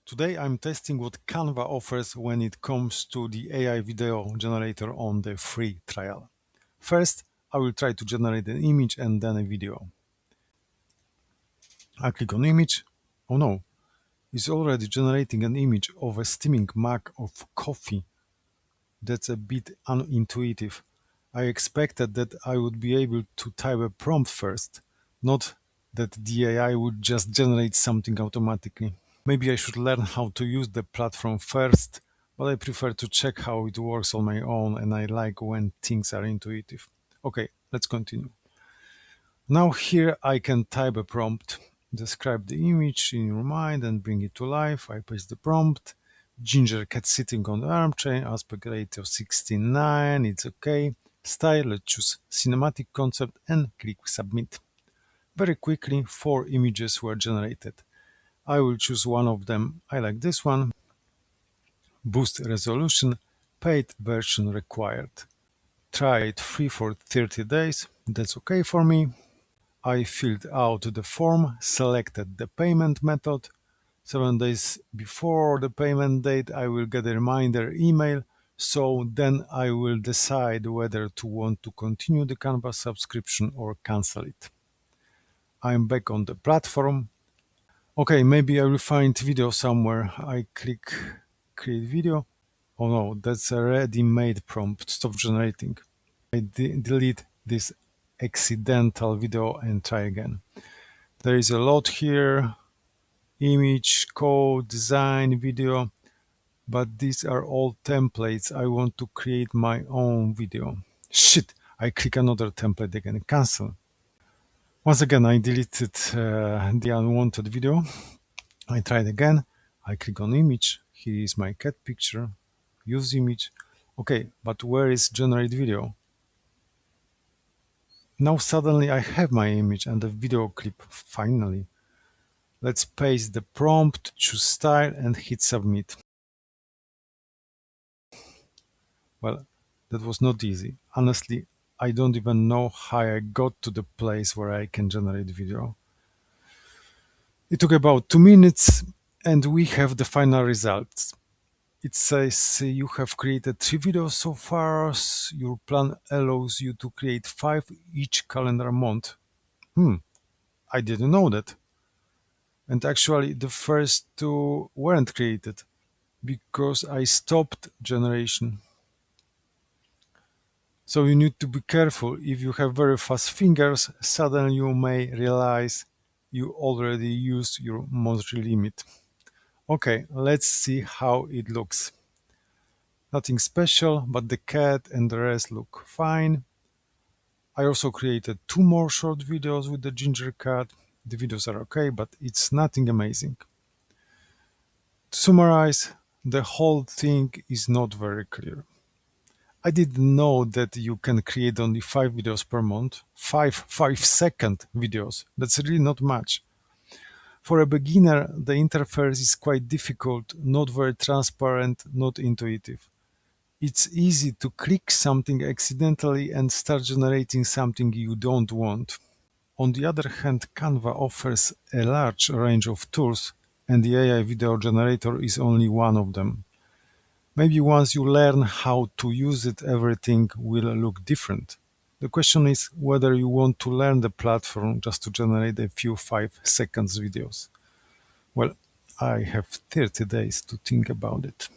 Today I'm testing what Canva offers when it comes to the AI video generator on the free trial. First, I will try to generate an image and then a video. I click on image. Oh no, it's already generating an image of a steaming mug of coffee. That's a bit unintuitive. I expected that I would be able to type a prompt first, not that the AI would just generate something automatically. Maybe I should learn how to use the platform first, but I prefer to check how it works on my own, and I like when things are intuitive. Okay, let's continue. Now here I can type a prompt. Describe the image in your mind and bring it to life. I paste the prompt. Ginger cat sitting on the armchair, aspect ratio 69, it's okay. Style, let's choose cinematic concept and click submit. Very quickly, 4 images were generated. I will choose one of them. I like this one. Boost resolution, paid version required. Try it free for 30 days. That's okay for me. I filled out the form, selected the payment method. 7 days before the payment date, I will get a reminder email. So then I will decide whether to want to continue the Canva subscription or cancel it. I'm back on the platform. Okay, maybe I will find video somewhere. I click create video. Oh no, that's a ready-made prompt. Stop generating. I delete this accidental video and try again. There is a lot here. Image, code, design, video. But these are all templates. I want to create my own video. Shit, I click another template again. Cancel. Once again, I deleted the unwanted video. I tried again. I click on image. Here is my cat picture. Use image. Okay, but where is generate video? Now suddenly I have my image and the video clip finally. Let's paste the prompt, choose style and hit submit. Well, that was not easy. Honestly, I don't even know how I got to the place where I can generate video. It took about 2 minutes and we have the final results. It says you have created 3 videos so far. Your plan allows you to create 5 each calendar month. I didn't know that. And actually the first 2 weren't created because I stopped generation. So you need to be careful. If you have very fast fingers, suddenly you may realize you already used your monthly limit. Okay, let's see how it looks. Nothing special, but the cat and the rest look fine. I also created 2 more short videos with the ginger cat. The videos are okay, but it's nothing amazing. To summarize, the whole thing is not very clear. I didn't know that you can create only 5 videos per month. 5-second videos. That's really not much. For a beginner, the interface is quite difficult, not very transparent, not intuitive. It's easy to click something accidentally and start generating something you don't want. On the other hand, Canva offers a large range of tools, and the AI video generator is only one of them. Maybe once you learn how to use it, everything will look different. The question is whether you want to learn the platform just to generate a few 5 seconds videos. Well, I have 30 days to think about it.